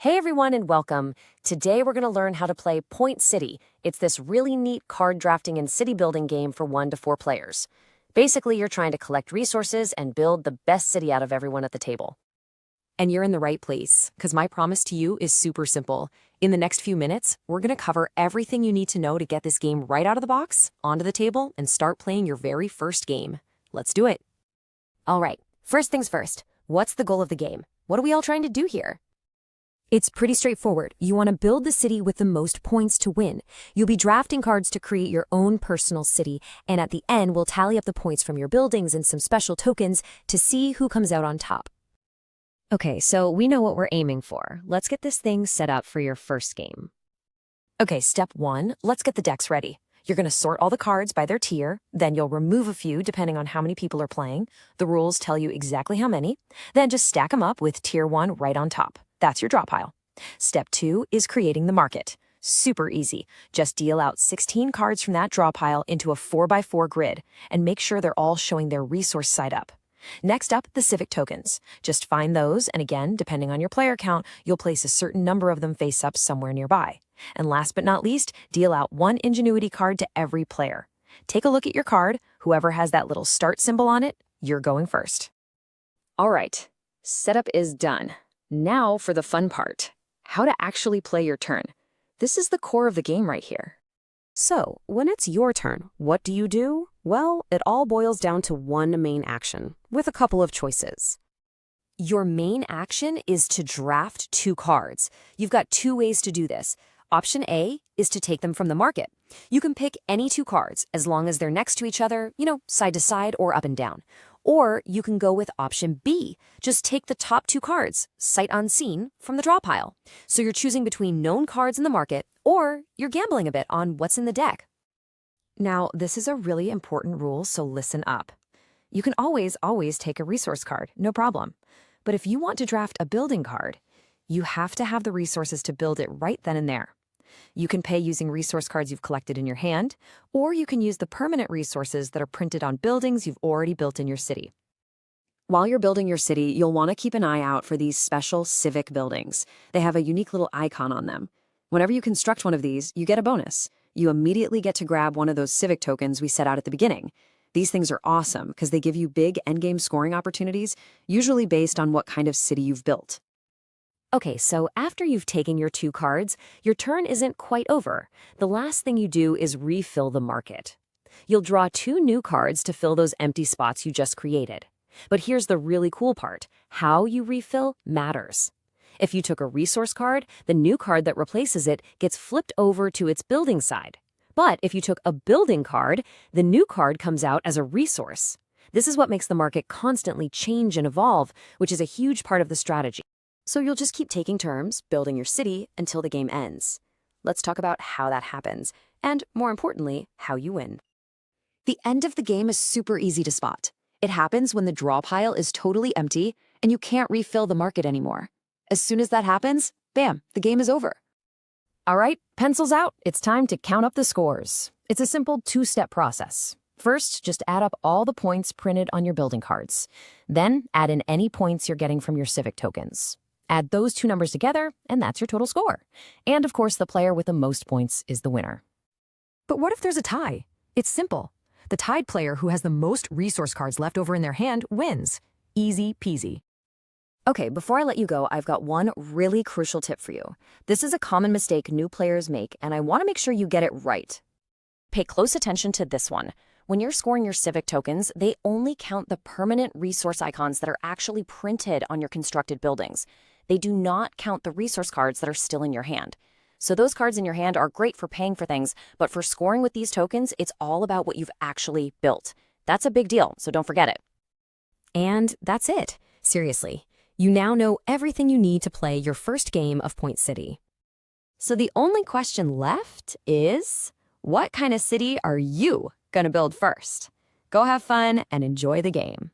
Hey everyone and welcome. Today we're going to learn how to play Point City. It's this really neat card drafting and city building game for 1 to 4 players. Basically, you're trying to collect resources and build the best city out of everyone at the table. And you're in the right place, because my promise to you is super simple. In the next few minutes, we're going to cover everything you need to know to get this game right out of the box, onto the table, and start playing your very first game. Let's do it. All right, first things first. What's the goal of the game? What are we all trying to do here? It's pretty straightforward. You want to build the city with the most points to win. You'll be drafting cards to create your own personal city, and at the end, we'll tally up the points from your buildings and some special tokens to see who comes out on top. Okay, so we know what we're aiming for. Let's get this thing set up for your first game. Okay, step 1, let's get the decks ready. You're going to sort all the cards by their tier, then you'll remove a few depending on how many people are playing. The rules tell you exactly how many. Then just stack them up with tier 1 right on top. That's your draw pile. Step 2 is creating the market. Super easy. Just deal out 16 cards from that draw pile into a 4x4 grid and make sure they're all showing their resource side up. Next up, the Civic tokens. Just find those, and again, depending on your player count, you'll place a certain number of them face up somewhere nearby. And last but not least, deal out 1 ingenuity card to every player. Take a look at your card. Whoever has that little start symbol on it, you're going first. All right, setup is done. Now for the fun part, how to actually play your turn. This is the core of the game right here. So, when it's your turn, what do you do? Well, it all boils down to one main action, with a couple of choices. Your main action is to draft 2 cards. You've got 2 ways to do this. Option A is to take them from the market. You can pick any 2 cards, as long as they're next to each other, side to side or up and down. Or you can go with option B. Just take the top 2 cards, sight unseen, from the draw pile. So you're choosing between known cards in the market, or you're gambling a bit on what's in the deck. Now, this is a really important rule, so listen up. You can always take a resource card, no problem. But if you want to draft a building card, you have to have the resources to build it right then and there. You can pay using resource cards you've collected in your hand, or you can use the permanent resources that are printed on buildings you've already built in your city. While you're building your city, you'll want to keep an eye out for these special Civic buildings. They have a unique little icon on them. Whenever you construct one of these, you get a bonus. You immediately get to grab one of those Civic tokens we set out at the beginning. These things are awesome because they give you big endgame scoring opportunities, usually based on what kind of city you've built. Okay, so after you've taken your 2 cards, your turn isn't quite over. The last thing you do is refill the market. You'll draw 2 new cards to fill those empty spots you just created. But here's the really cool part. How you refill matters. If you took a resource card, the new card that replaces it gets flipped over to its building side. But if you took a building card, the new card comes out as a resource. This is what makes the market constantly change and evolve, which is a huge part of the strategy. So you'll just keep taking turns, building your city, until the game ends. Let's talk about how that happens, and more importantly, how you win. The end of the game is super easy to spot. It happens when the draw pile is totally empty and you can't refill the market anymore. As soon as that happens, bam, the game is over. All right, pencils out. It's time to count up the scores. It's a simple 2-step process. First, just add up all the points printed on your building cards. Then add in any points you're getting from your Civic tokens. Add those 2 numbers together, and that's your total score. And of course, the player with the most points is the winner. But what if there's a tie? It's simple. The tied player who has the most resource cards left over in their hand wins. Easy peasy. Okay, before I let you go, I've got one really crucial tip for you. This is a common mistake new players make, and I want to make sure you get it right. Pay close attention to this one. When you're scoring your Civic tokens, they only count the permanent resource icons that are actually printed on your constructed buildings. They do not count the resource cards that are still in your hand. So those cards in your hand are great for paying for things, but for scoring with these tokens, it's all about what you've actually built. That's a big deal, so don't forget it. And that's it. Seriously, you now know everything you need to play your first game of Point City. So the only question left is, what kind of city are you going to build first? Go have fun and enjoy the game.